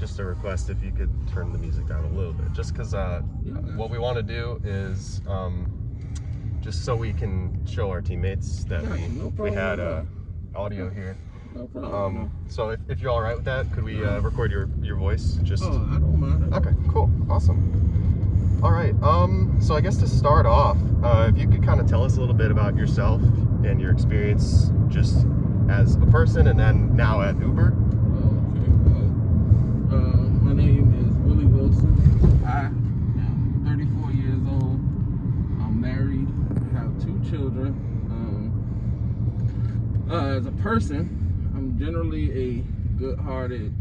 just a request if you could turn the music down a little bit, just because what we want to do is just so we can show our teammates that we had audio here. No problem. So if you're all right with that, could we record your voice? Just. Oh, I don't mind. Okay, cool, awesome. All right. So I guess to start off, if you could kind of tell us a little bit about yourself and your experience, just as a person, and then now at Uber. Okay. My name is Willie Wilson. I am 34 years old. I'm married. I have 2 children. As a person, I'm generally a good-hearted,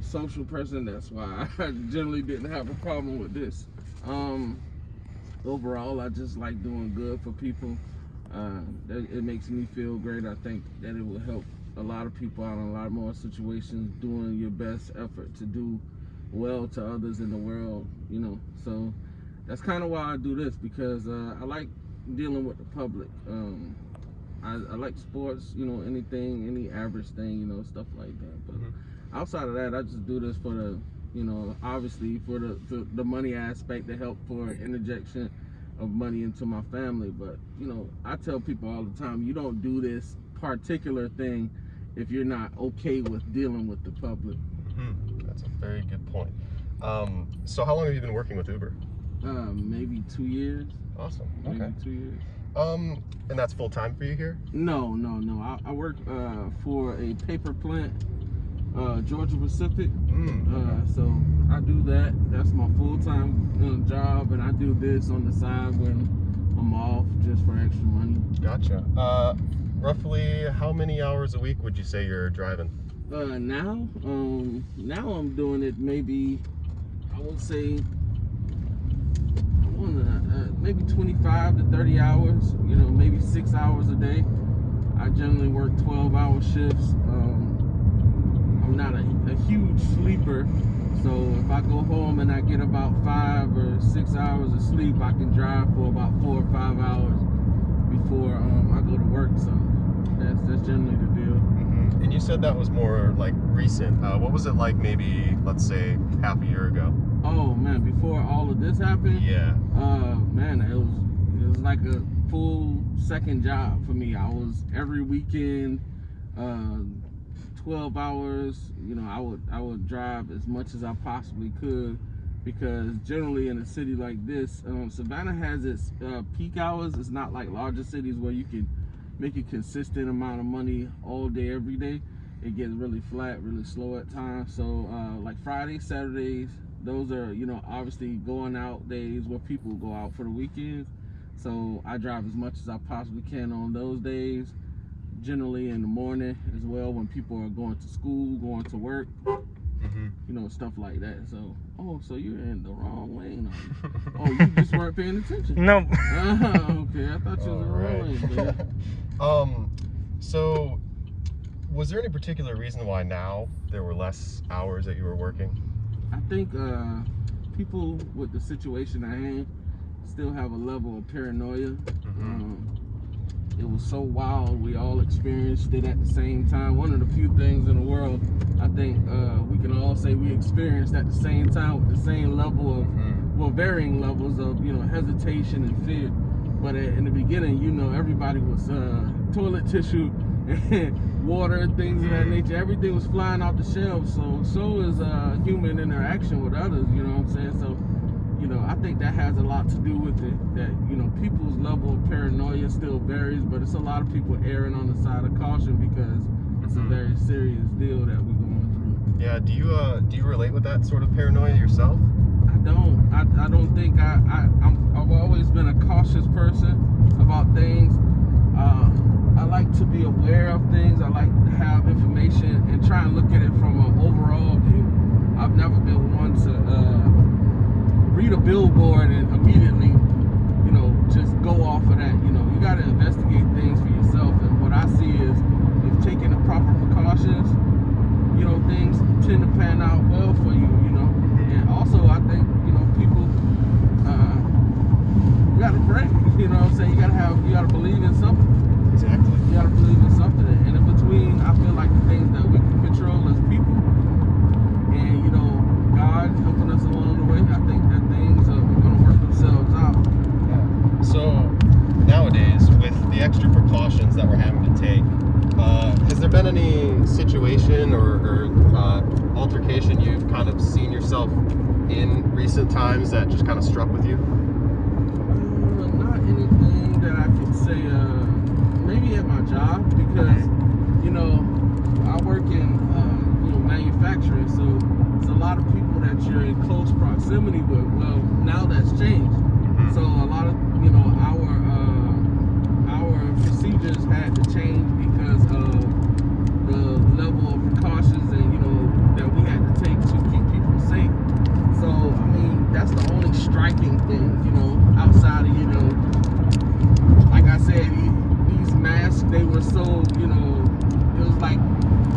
social person. That's why I generally didn't have a problem with this. Overall, I just like doing good for people. It makes me feel great. I think that it will help a lot of people out in a lot more situations, doing your best effort to do well to others in the world, So that's kind of why I do this, because I like dealing with the public. I like sports, anything, any average thing, stuff like that. But outside of that, I just do this for the, obviously for the money aspect, to help for an interjection of money into my family. But, I tell people all the time, you don't do this particular thing if you're not okay with dealing with the public. That's a very good point. So how long have you been working with Uber? Maybe 2 years. Awesome. Maybe Okay. 2 years. And that's full time for you here? No. I work for a paper plant, Georgia Pacific. So I do that. That's my full-time job, and I do this on the side when I'm off, just for extra money. Gotcha. Roughly how many hours a week would you say you're driving? Now I'm doing it maybe, I would say, maybe 25 to 30 hours, maybe 6 hours a day. I generally work 12-hour shifts. I'm not a huge sleeper, so if I go home and I get about 5 or 6 hours of sleep, I can drive for about 4 or 5 hours before I go to work. So that's generally the deal. And you said that was more like recent. What was it like maybe, let's say, half a year ago? Oh man, before all of this happened? Yeah. Man, it was like a full second job for me. I was every weekend, 12 hours. I would drive as much as I possibly could, because generally in a city like this, Savannah has its peak hours. It's not like larger cities where you can make a consistent amount of money all day, every day. It gets really flat, really slow at times. So like Fridays, Saturdays, those are, obviously going out days where people go out for the weekends. So I drive as much as I possibly can on those days, generally in the morning as well, when people are going to school, going to work, stuff like that. So, so you're in the wrong lane. Oh, you just weren't paying attention? No. Okay, I thought you was in the wrong lane, man. So was there any particular reason why now there were less hours that you were working? I think people with the situation at hand still have a level of paranoia. It was so wild. We all experienced it at the same time. One of the few things in the world, I think we can all say we experienced at the same time, with the same level of, varying levels of, hesitation and fear. But in the beginning, everybody was toilet tissue and water, things of that nature. Everything was flying off the shelves. So is human interaction with others. You know what I'm saying? So, I think that has a lot to do with it. That people's level of paranoia still varies, but it's a lot of people erring on the side of caution, because it's a very serious deal that we're going through. Yeah. Do you relate with that sort of paranoia yourself? I don't. I don't think I've always been a cautious person about things. I like to be aware of things. I like to have information and try and look at it from an overall view. I've never been one to read a billboard and immediately, just go off of that. You got to investigate things for yourself. And what I see is, if taking the proper precautions, things tend to pan out well for you. And also, I think, people, you got to pray. You know what I'm saying? You got to believe in something. Exactly. You got to believe in something. And in between, I feel like the things that we can control as people, situation or altercation you've kind of seen yourself in recent times that just kind of struck with you? Not anything that I could say. Maybe at my job, because I work in manufacturing, so it's a lot of people that you're in close proximity with. Well, now that's changed. So a lot of our procedures had to change because of the level of precautions and that we had to take to keep people safe. So I mean, that's the only striking thing, outside of like I said, these masks, they were so it was like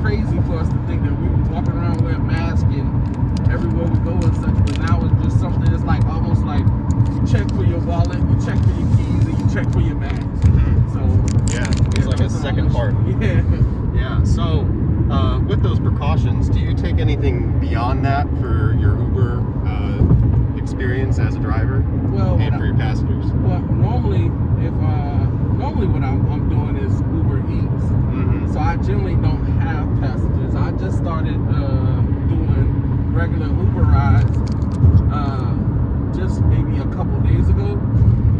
crazy for us to think that we were walking around wearing masks and everywhere we go and such, but now it's just something that's like almost like you check for your wallet, you check for your keys, and you check for your bags. So it's like a second part. Yeah. So with those precautions, do you take anything beyond that for your Uber experience as a driver? Well, and for your passengers? Well, normally what I'm doing is Uber Eats. So I generally don't have passengers. I just started doing regular Uber rides just maybe a couple days ago.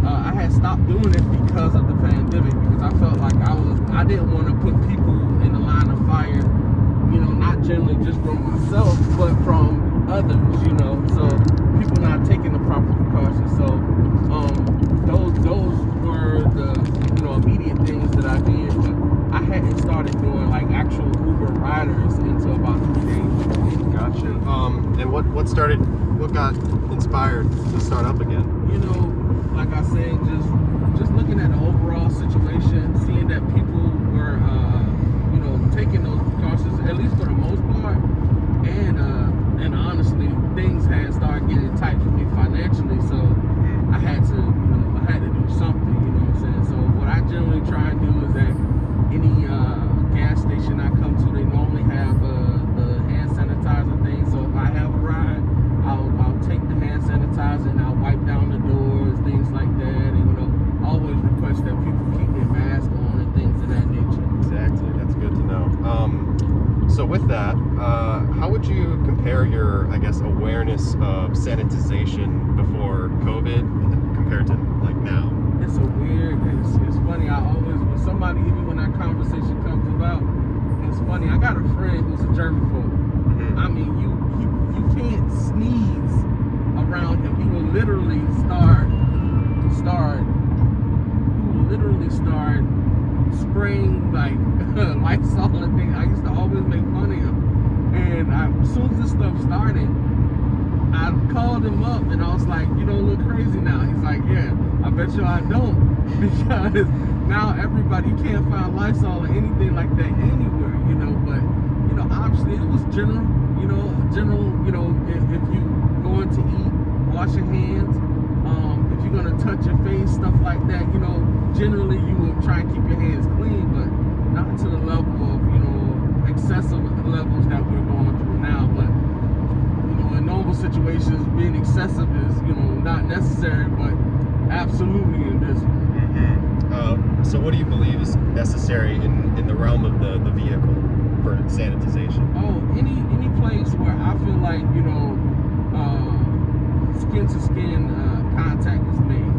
I had stopped doing it because of the pandemic, because I felt like I didn't want to put people in the line of fire, not generally just from myself, but from others, so people not taking the proper precautions. So those were the immediate things that I did, but I hadn't started doing like actual Uber riders until about 3 days. Gotcha. And what got inspired to start up again? Like I said, just looking at the overall situation, seeing that people were taking those precautions, at least for the most part, and honestly, things had started getting tight for me financially, so I had to do something, you know what I'm saying? So what I generally try and do is that any gas station I come to, they normally have the hand sanitizer thing. So if I have a ride, I'll take the hand sanitizer and I'll wipe down the doors, things like that, and always request that people keep their mask on and things of that nature. Exactly, that's good to know. So with that, how would you compare your, awareness of sanitization before COVID compared to like now? It's funny. I always, when somebody, even when that conversation comes about, it's funny. I got a friend who's a germaphobe. I mean, you can't sneeze around him. He will literally start spraying like Lysol and things. I used to always make fun of him. And as soon as this stuff started, I called him up and I was like, you don't look crazy now. He's like, yeah, I bet you I don't. Because now everybody, you can't find Lysol or anything like that anywhere, but, obviously it was general, if you going to eat, wash your hands, if you're going to touch your face, stuff like that, generally you will try and keep your hands clean, but not to the level of, excessive levels that we're going through now. But, in normal situations, being excessive is, not necessary, but absolutely in this one. So what do you believe is necessary in the realm of the vehicle for sanitization? Oh, any place where I feel like, skin to skin contact is made.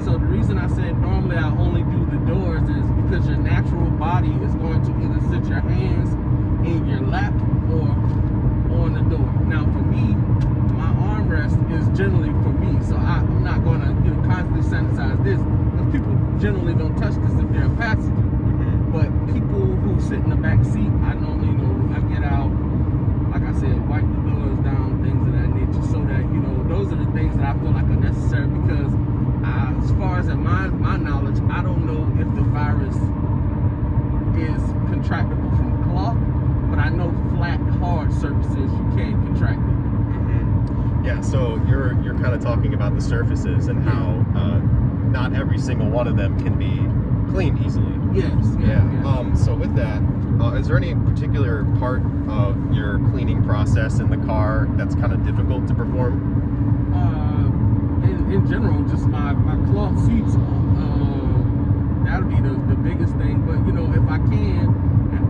So the reason I said normally I only do the doors is because your natural body is going to either sit your hands in your lap or on the door. Now for me, my armrest is generally for me, so I'm not going to constantly sanitize this, because people generally don't touch this if they're a passenger. But people who sit in the back seat, I normally I get out, like I said, wipe the doors down, things of that nature, so that those are the things that I feel like are necessary, because as far as in my knowledge, I don't know if the virus is contractable from cloth, but I know flat, hard surfaces you can't contract it. Yeah, so you're kind of talking about the surfaces and how not every single one of them can be cleaned easily. Yes. So with that, is there any particular part of your cleaning process in the car that's kind of difficult to perform? In general, just my cloth seats, that'll be the biggest thing. But if I can,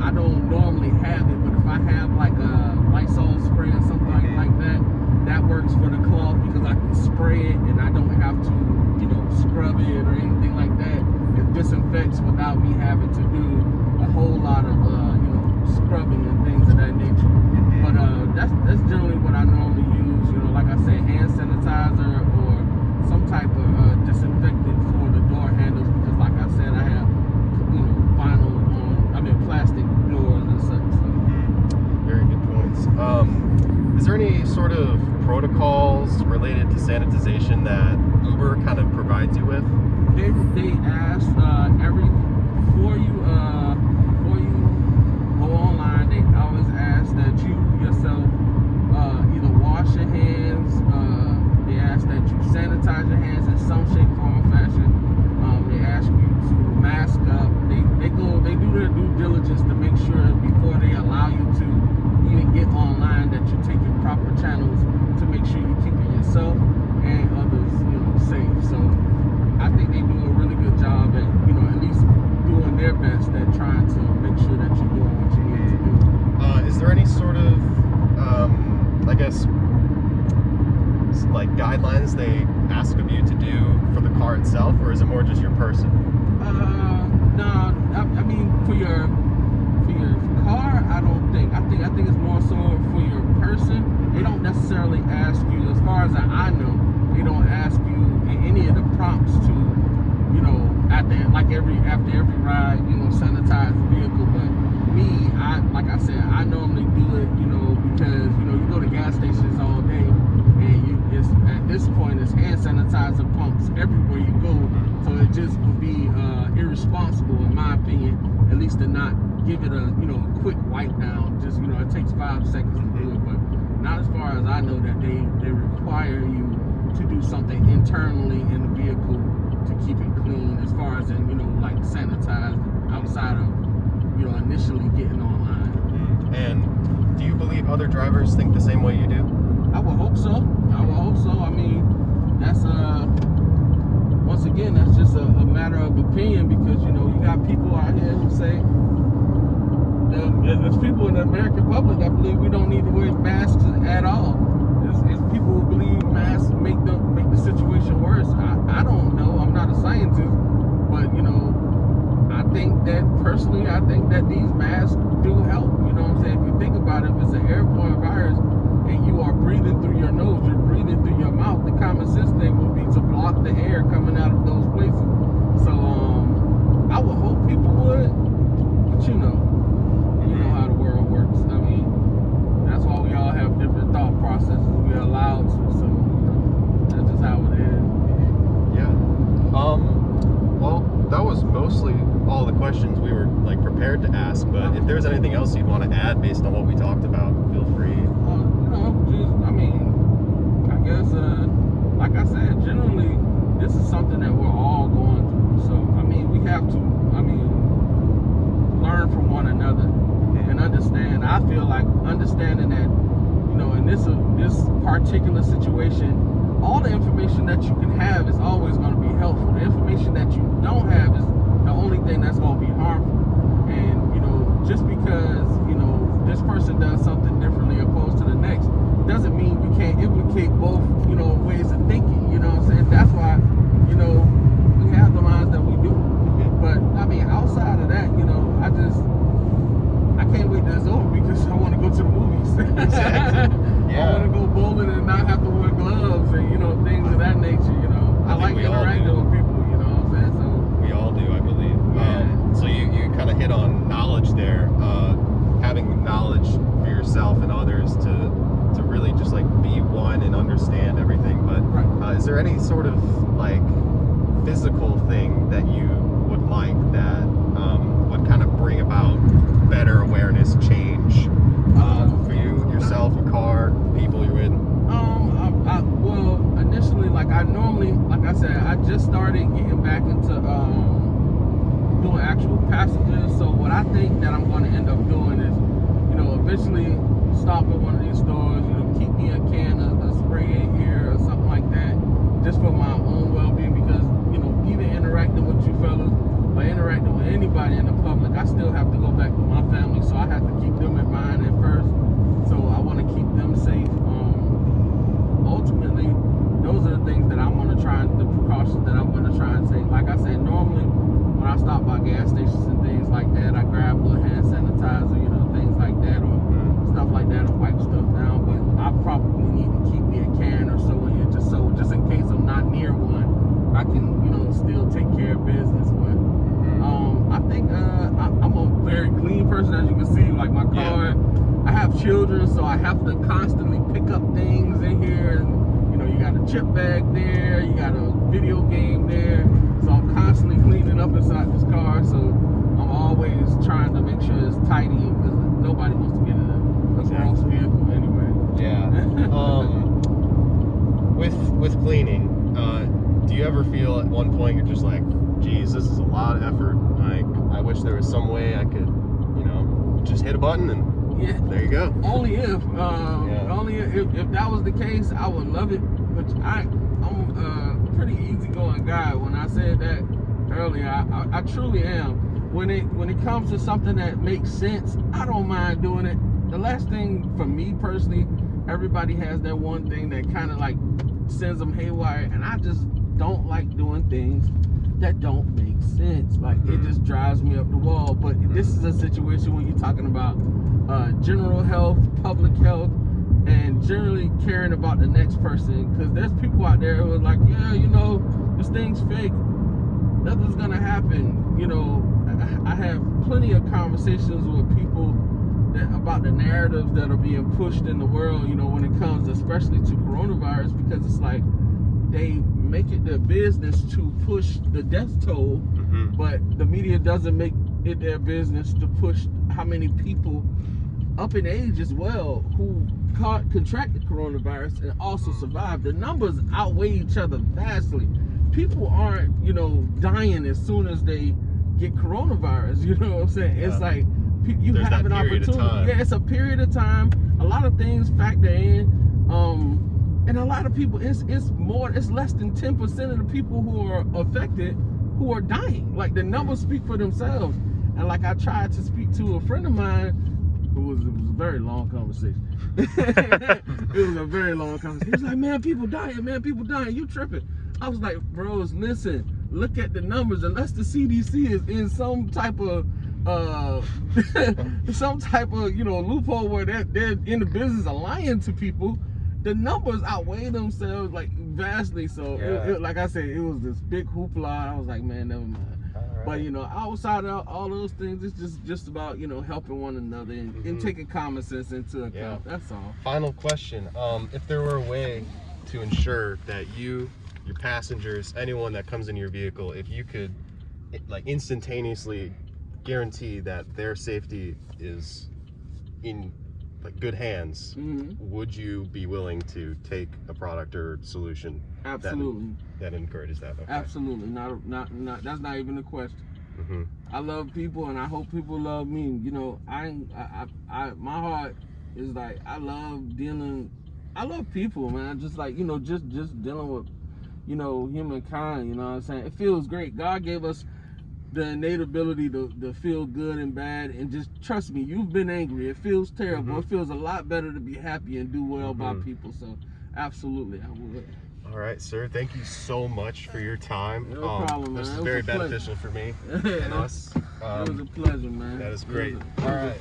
I don't normally have it, but if I have like a Lysol spray or something like that, that works for the cloth because I can spray it and I don't have to, scrub it or anything like that. It disinfects without me having to do a whole lot of, scrubbing and things of that nature. But that's generally what I normally use. Like I said, hand sanitizer or some type of disinfectant for the door handles because, like I said, I have plastic doors and such. So. Very good points. Is there any sort of protocols related to sanitization that Uber kind of provides you with? They ask before you go online, they always ask that you yourself either wash your hands. They ask that you sanitize your hands in some shape, form, or fashion. They ask you to mask up. They do their due diligence to make sure before they allow you to even get online that you're taking proper channels to make sure you're keeping yourself and others, safe. So I think they do a really good job at, at least doing their best at trying to make sure that you're doing what you need to do. Is there any sort of, I guess, like guidelines they ask of you to do for the car itself, or is it more just your person? No, I mean for your car, I don't think. I think it's more so for your person. They don't necessarily ask you, as far as I know, they don't ask you in any of the prompts to, after every ride, sanitize the vehicle. But me, like I said, I normally do it, because you go to gas stations all day, and at this point it's hand sanitizer pumps everywhere you go. So it just would be irresponsible, in my opinion, at least to not give it a quick wipe down. Just it takes 5 seconds to do it, but not as far as I know that they require you to do something internally in the vehicle to keep it clean, as far as like sanitize outside of initially getting online. And do you believe other drivers think the same way you do? I would hope so. I mean, that's once again, that's just a matter of opinion, because you got people out here who say there's people in the American public that believe we don't need to wear masks at all. It's people who believe masks make the situation worse. I don't know. I'm not a scientist, but I think that these masks do help. You know what I'm saying? If you think about it, if it's an airborne virus and you are breathing through your nose, you're breathing through your mouth, the common sense thing would be to block the air coming out of those places. So I would hope people would, but you know how the world works. I mean, that's why we all have different thought processes. We're allowed to, so that's just how it is. Yeah. Well, that was mostly all the questions we were prepared to ask, but if there's anything else you'd want to add based on what we talked about, feel free. I guess, like I said, generally, this is something that we're all going through. So, we have to, learn from one another and understand. I feel like understanding that, in this particular situation, all the information that you can have is always going to be helpful. The information that you don't have is the only thing that's going to be harmful. And, just because, this person does something differently opposed to the next, doesn't mean you can't implicate both, ways of thinking. You know what I'm saying? That's why, we have the minds that we do. But, outside of that, I can't wait till it's over because I want to go to the movies. Exactly. Yeah. I want to go bowling and not have to wear gloves and, things of that nature, I like interacting with people, what I'm saying? So we all do, I believe. Yeah. So you kind of hit on knowledge there. Having knowledge for yourself and others to really just be one and understand everything. But right. Is there any sort of physical thing that you would like that would kind of bring about better awareness change for you, yourself, a car, people you're with? Well, initially, like I said, I just started getting back into doing actual passengers. So what I think that I'm going to end up doing is, eventually stop at one of these stores, keep me a can of spray in here or something like that, just for my own well-being, because, even interacting with you fellas or interacting with anybody in the public, I still have to go back to my family I have to constantly pick up things in here, and you know, you got a chip bag there, you got a video game there, so I'm constantly cleaning up inside this car. So I'm always trying to make sure it's tidy, because nobody wants to get in a gross vehicle anyway. Yeah. With cleaning, do you ever feel at one point you're just like, geez, this is a lot of effort. Like, I wish there was some way I could, you know, just hit a button and there you go. Only if that was the case, I would love it. But I'm a pretty easygoing guy. When I said that earlier, I truly am. When it comes to something that makes sense, I don't mind doing it. The last thing for me personally, everybody has that one thing that kind of like sends them haywire, and I just don't like doing things that don't make sense. Like, it just drives me up the wall. But this is a situation when you're talking about general health, public health, and generally caring about the next person, because there's people out there who are like, yeah, you know, this thing's fake, nothing's gonna happen. You know, I have plenty of conversations with people about the narratives that are being pushed in the world, you know, when it comes especially to coronavirus, because it's like they make it their business to push the death toll, but the media doesn't make it their business to push how many people up in age as well who contracted coronavirus and also survived. The numbers outweigh each other vastly. People aren't, you know, dying as soon as they get coronavirus, you know what I'm saying? Yeah. It's like you There's have an opportunity. Yeah, it's a period of time. A lot of things factor in, and a lot of people, it's less than 10% of the people who are affected who are dying. Like, the numbers speak for themselves. And like, I tried to speak to a friend of mine who it was a very long conversation. It was a very long conversation. He was like, man, people dying, you tripping. I was like, bros, listen, look at the numbers. Unless the CDC is in some type of you know, loophole where they're in the business of lying to people, the numbers outweigh themselves like vastly. So like I said, it was this big hoopla. I was like, man, never mind. Right. But you know, outside of all those things, it's just about, you know, helping one another and taking common sense into account. Yeah. That's all. Final question: if there were a way to ensure that your passengers, anyone that comes in your vehicle, if you could like instantaneously guarantee that their safety is in like good hands, would you be willing to take a product or solution that encourages that? Okay. Absolutely. Not that's not even a question. I love people, and I hope people love me. You know, I my heart is like, I love people, man. Just like, you know, just dealing with, you know, humankind, you know what I'm saying? It feels great. God gave us the innate ability to feel good and bad, and just trust me, you've been angry. It feels terrible. It feels a lot better to be happy and do well by people. So absolutely, I would. All right, sir. Thank you so much for your time. No problem, man. This is very beneficial for me and us. It was a pleasure, man. That is great. All right.